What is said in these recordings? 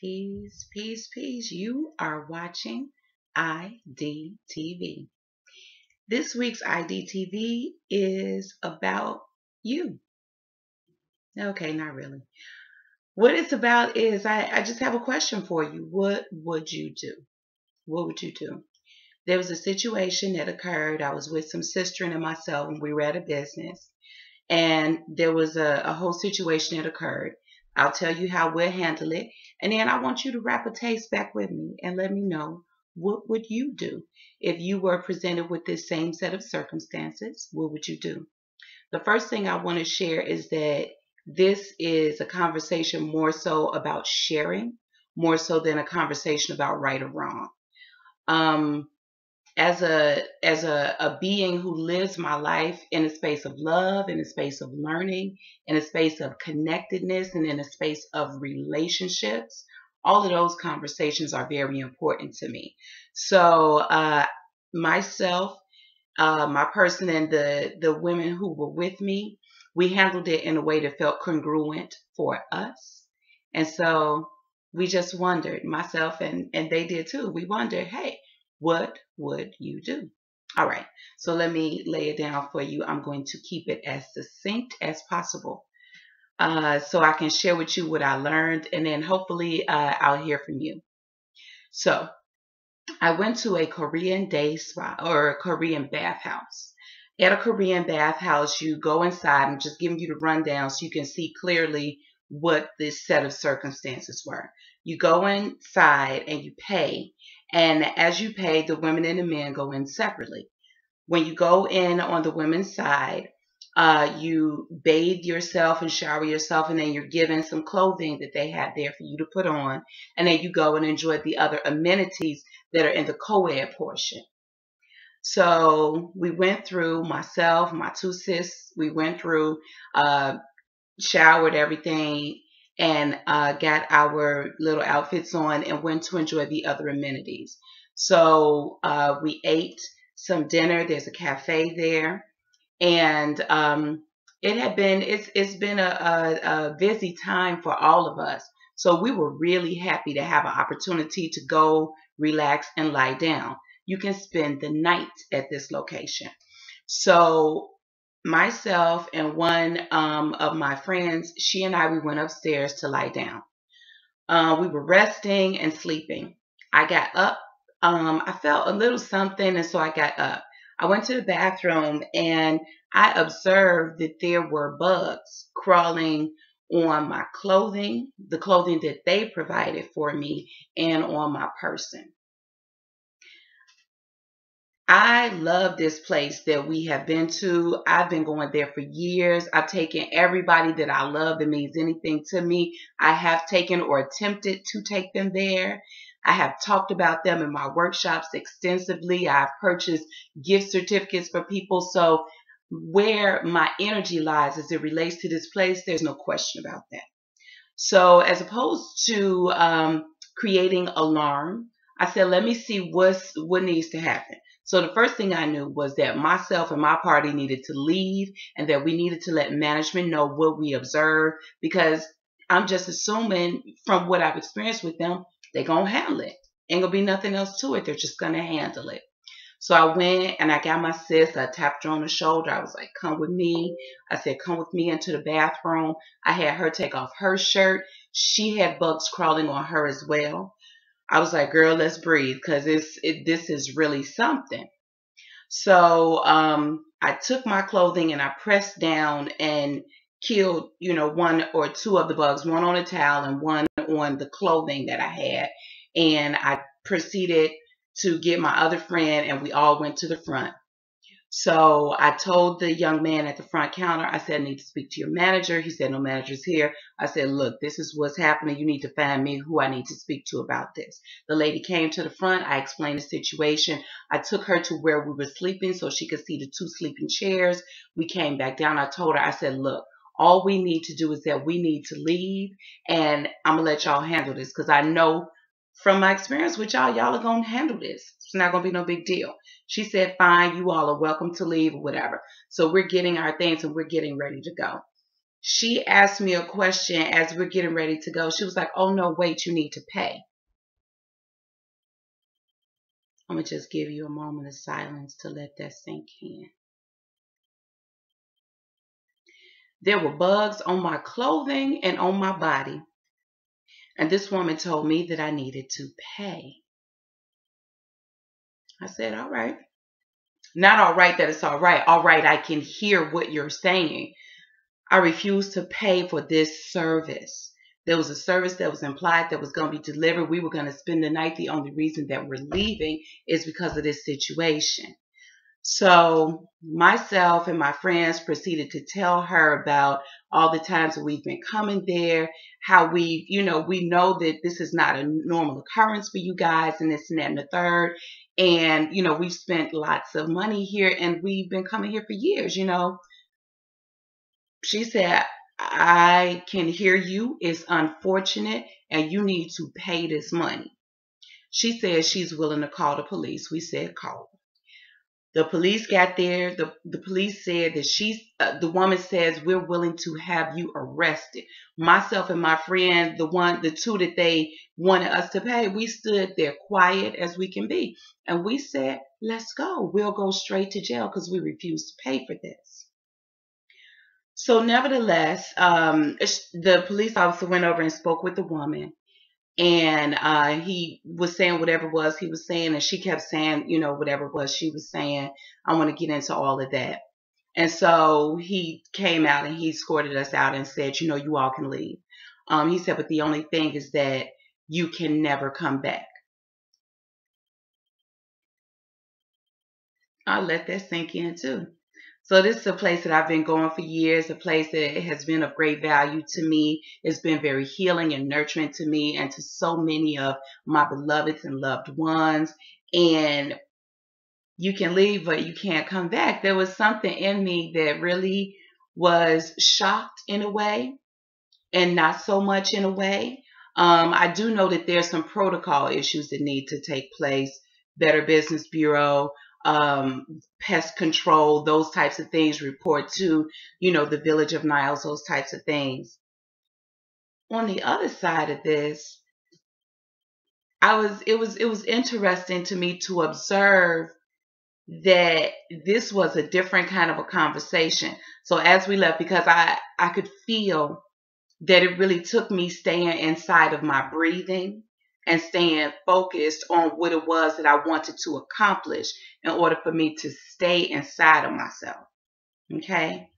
Peace, peace, peace. You are watching IDTV. This week's IDTV is about you. Okay, not really. What it's about is I just have a question for you. What would you do? What would you do? There was a situation that occurred. I was with some sister and myself, and we were at a business. And there was a whole situation that occurred. I'll tell you how we'll handle it. And then I want you to wrap a taste back with me and let me know, what would you do if you were presented with this same set of circumstances? What would you do? The first thing I want to share is that this is a conversation more so about sharing, more so than a conversation about right or wrong. Um, as a being who lives my life in a space of love, in a space of learning, in a space of connectedness, and in a space of relationships, all of those conversations are very important to me. So myself, my person, and the women who were with me, we handled it in a way that felt congruent for us. And so we just wondered, myself and they did too. We wondered, hey, what would you do? All right, so let me lay it down for you. I'm going to keep it as succinct as possible so I can share with you what I learned, and then hopefully I'll hear from you. So I went to a Korean day spa or a Korean bathhouse. At a Korean bathhouse, you go inside. I'm just giving you the rundown so you can see clearly what this set of circumstances were. You go inside and you pay. And as you pay, the women and the men go in separately. When you go in on the women's side, you bathe yourself and shower yourself, and then you're given some clothing that they have there for you to put on. And then you go and enjoy the other amenities that are in the co-ed portion. So we went through, myself, my two sis, we went through, showered everything, and got our little outfits on and went to enjoy the other amenities. So we ate some dinner. There's a cafe there. And it's been a busy time for all of us. So we were really happy to have an opportunity to go relax and lie down. You can spend the night at this location. So myself and one of my friends, she and I, we went upstairs to lie down. We were resting and sleeping. I got up. I felt a little something, and so I got up. I went to the bathroom and I observed that there were bugs crawling on my clothing, the clothing that they provided for me, and on my person. I love this place that we have been to. I've been going there for years. I've taken everybody that I love that means anything to me. I have taken or attempted to take them there. I have talked about them in my workshops extensively. I've purchased gift certificates for people. So where my energy lies as it relates to this place, there's no question about that. So as opposed to creating alarm, I said, let me see what needs to happen. So the first thing I knew was that myself and my party needed to leave, and that we needed to let management know what we observed, because I'm just assuming from what I've experienced with them, they're going to handle it. Ain't going to be nothing else to it. They're just going to handle it. So I went and I got my sis. I tapped her on the shoulder. I was like, come with me. I said, come with me into the bathroom. I had her take off her shirt. She had bugs crawling on her as well. I was like, girl, let's breathe, because this is really something. So I took my clothing and I pressed down and killed, one or two of the bugs, one on a towel and one on the clothing that I had. And I proceeded to get my other friend, and we all went to the front. So I told the young man at the front counter, I said, I need to speak to your manager. He said, no manager's here. I said, look, this is what's happening. You need to find me who I need to speak to about this. The lady came to the front. I explained the situation. I took her to where we were sleeping so she could see the two sleeping chairs. We came back down. I told her, I said, look, all we need to do is that we need to leave, and I'm going to let y'all handle this, because I know from my experience with y'all are going to handle this. It's not going to be no big deal. She said, fine, you all are welcome to leave or whatever. So we're getting our things and we're getting ready to go. She asked me a question as we're getting ready to go. She was like, "Oh no, wait, you need to pay." I'm going to just give you a moment of silence to let that sink in. There were bugs on my clothing and on my body. And this woman told me that I needed to pay. I said, all right. Not all right that it's all right. All right, I can hear what you're saying. I refuse to pay for this service. There was a service that was implied that was going to be delivered. We were going to spend the night. The only reason that we're leaving is because of this situation. So myself and my friends proceeded to tell her about all the times that we've been coming there, how we know that this is not a normal occurrence for you guys and this and that and the third. And, we've spent lots of money here and we've been coming here for years, She said, I can hear you. It's unfortunate and you need to pay this money. She said she's willing to call the police. We said call. The police got there. The police said that the woman says we're willing to have you arrested. Myself and my friend, the two that they wanted us to pay, we stood there quiet as we can be. And we said, let's go. We'll go straight to jail because we refuse to pay for this. So nevertheless, the police officer went over and spoke with the woman. And he was saying whatever it was he was saying, and she kept saying, whatever it was she was saying. I want to get into all of that. And so he came out and he escorted us out and said, you all can leave. He said, but the only thing is that you can never come back. I'll let that sink in too. So this is a place that I've been going for years, a place that has been of great value to me. It's been very healing and nurturing to me and to so many of my beloveds and loved ones. And you can leave, but you can't come back. There was something in me that really was shocked in a way and not so much in a way. I do know that there's some protocol issues that need to take place. Better Business Bureau, pest control, those types of things, report to, the Village of Niles, those types of things. On the other side of this, it was interesting to me to observe that this was a different kind of a conversation. So as we left, because I could feel that it really took me staying inside of my breathing and staying focused on what it was that I wanted to accomplish in order for me to stay inside of myself. Okay.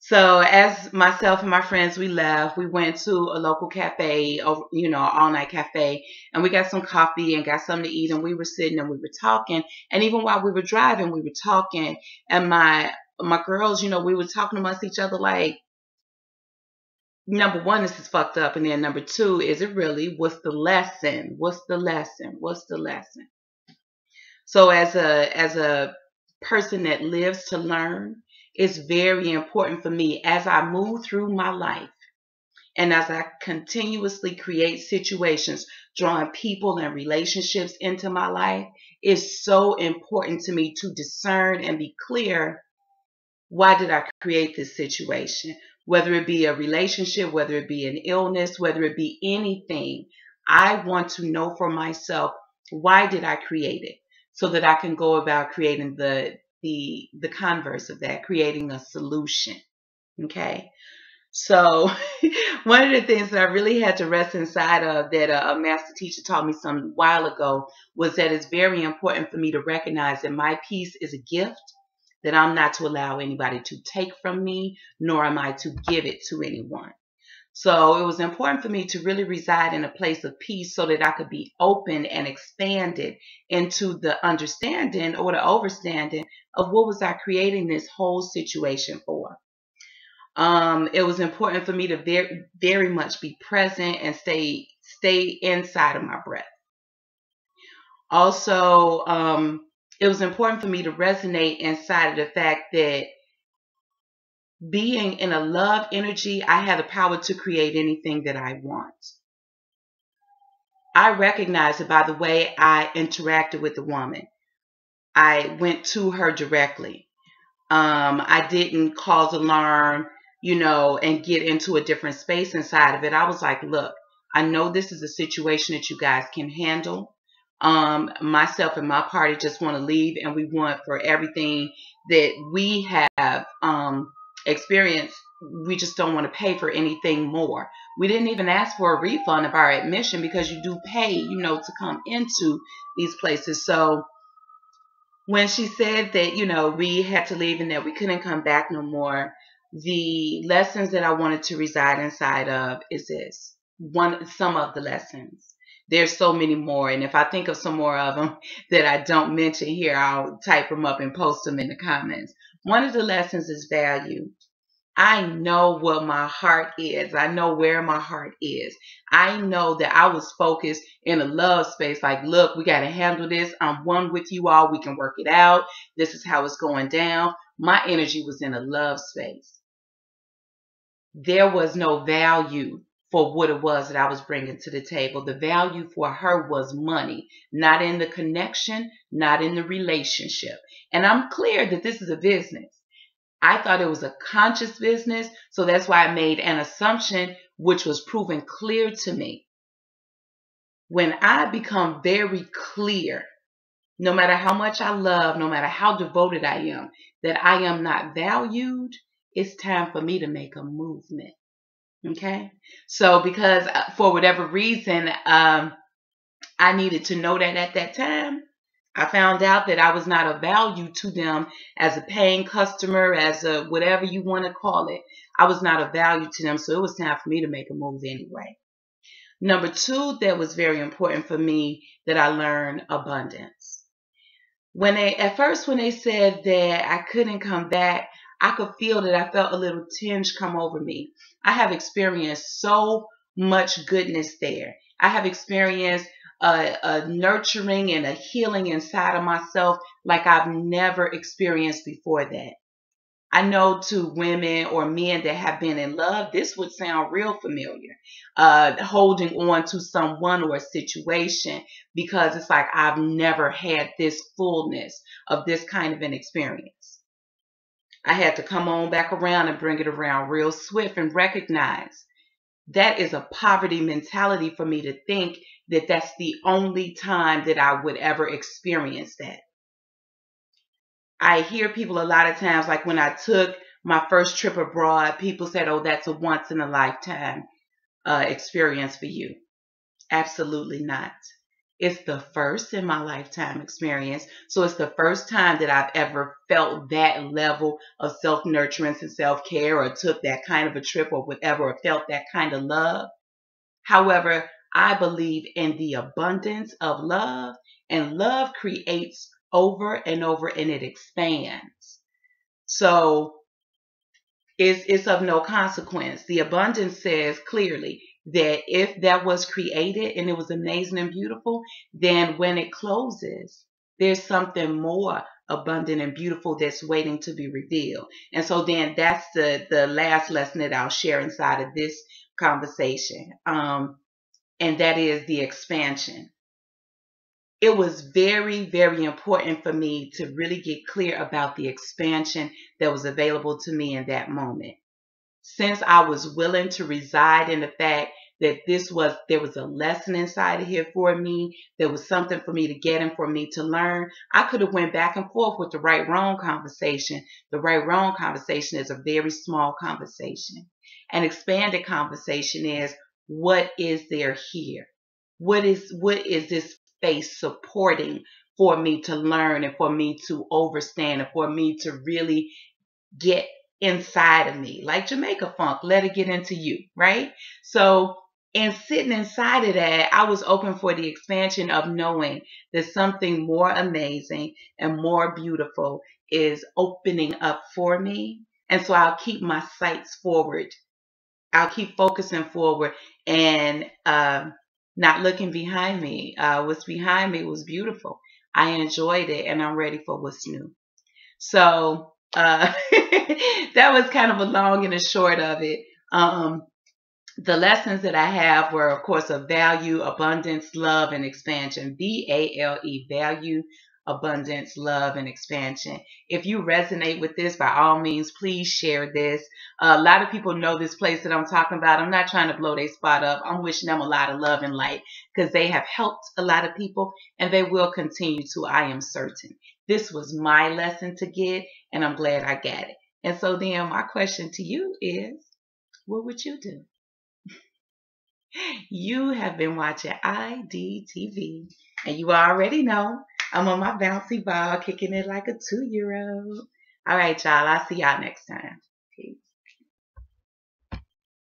So as myself and my friends, we left, we went to a local cafe, all night cafe, and we got some coffee and got something to eat, and we were sitting and we were talking. And even while we were driving, we were talking, and my girls, we were talking amongst each other like, number one, this is fucked up. And then number two, is it really? What's the lesson? What's the lesson? What's the lesson? So as a person that lives to learn, it's very important for me as I move through my life and as I continuously create situations, drawing people and relationships into my life, it's so important to me to discern and be clear. Why did I create this situation? Whether it be a relationship, whether it be an illness, whether it be anything, I want to know for myself, why did I create it? So that I can go about creating the converse of that, creating a solution. Okay. So one of the things that I really had to rest inside of that a master teacher taught me some while ago was that it's very important for me to recognize that my peace is a gift that I'm not to allow anybody to take from me, nor am I to give it to anyone. So it was important for me to really reside in a place of peace so that I could be open and expanded into the understanding or the overstanding of what was I creating this whole situation for. It was important for me to very, very much be present and stay inside of my breath. Also, it was important for me to resonate inside of the fact that being in a love energy, I had the power to create anything that I want. I recognized it by the way I interacted with the woman. I went to her directly. I didn't cause alarm. and get into a different space inside of it. I was like, look, I know this is a situation that you guys can handle. Myself and my party just want to leave, and we want for everything that we have experienced. We just don't want to pay for anything more. We didn't even ask for a refund of our admission because you do pay, to come into these places. So when she said that, we had to leave and that we couldn't come back no more, the lessons that I wanted to reside inside of is this. Some of the lessons. There's so many more. And if I think of some more of them that I don't mention here, I'll type them up and post them in the comments. One of the lessons is value. I know what my heart is. I know where my heart is. I know that I was focused in a love space. Like, look, we got to handle this. I'm one with you all. We can work it out. This is how it's going down. My energy was in a love space. There was no value for what it was that I was bringing to the table. The value for her was money, not in the connection, not in the relationship. And I'm clear that this is a business. I thought it was a conscious business, so that's why I made an assumption which was proven clear to me. When I become very clear, no matter how much I love, no matter how devoted I am, that I am not valued, it's time for me to make a movement. Okay? So because for whatever reason, I needed to know that at that time, I found out that I was not of value to them as a paying customer, as a whatever you want to call it. I was not of value to them, so it was time for me to make a move anyway. Number two, that was very important for me that I learned abundance. At first when they said that I couldn't come back, I could feel that I felt a little tinge come over me. I have experienced so much goodness there. I have experienced a nurturing and a healing inside of myself like I've never experienced before that. I know to women or men that have been in love, this would sound real familiar. Holding on to someone or a situation, because it's like I've never had this fullness of this kind of an experience. I had to come on back around and bring it around real swift and recognize that is a poverty mentality for me to think that that's the only time that I would ever experience that. I hear people a lot of times, like when I took my first trip abroad, people said, oh, that's a once in a lifetime experience for you. Absolutely not. It's the first in my lifetime experience. So it's the first time that I've ever felt that level of self-nurturance and self-care, or took that kind of a trip or whatever, or felt that kind of love. However, I believe in the abundance of love, and love creates over and over, and it expands. So it's of no consequence. The abundance says clearly that if that was created and it was amazing and beautiful, then when it closes, there's something more abundant and beautiful that's waiting to be revealed. And so then that's the last lesson that I'll share inside of this conversation. And that is the expansion. It was very, very important for me to really get clear about the expansion that was available to me in that moment. Since I was willing to reside in the fact that there was a lesson inside of here for me, there was something for me to get and for me to learn, I could have went back and forth with the right-wrong conversation. The right-wrong conversation is a very small conversation. An expanded conversation is, what is there here? What is this space supporting for me to learn and for me to overstand and for me to really get inside of me? Like Jamaica Funk, let it get into you, right? So, and sitting inside of that, I was open for the expansion of knowing that something more amazing and more beautiful is opening up for me. And so I'll keep my sights forward. I'll keep focusing forward and not looking behind me. What's behind me was beautiful. I enjoyed it, and I'm ready for what's new. So that was kind of a long and a short of it. The lessons that I have were, of course, of value, abundance, love, and expansion. VALE, value, abundance, love, and expansion. If you resonate with this, by all means, please share this. A lot of people know this place that I'm talking about. I'm not trying to blow their spot up. I'm wishing them a lot of love and light because they have helped a lot of people and they will continue to, I am certain. This was my lesson to get, and I'm glad I got it. And so then my question to you is, what would you do? You have been watching IDTV, and you already know I'm on my bouncy ball, kicking it like a 2-year-old. All right, y'all. I'll see y'all next time.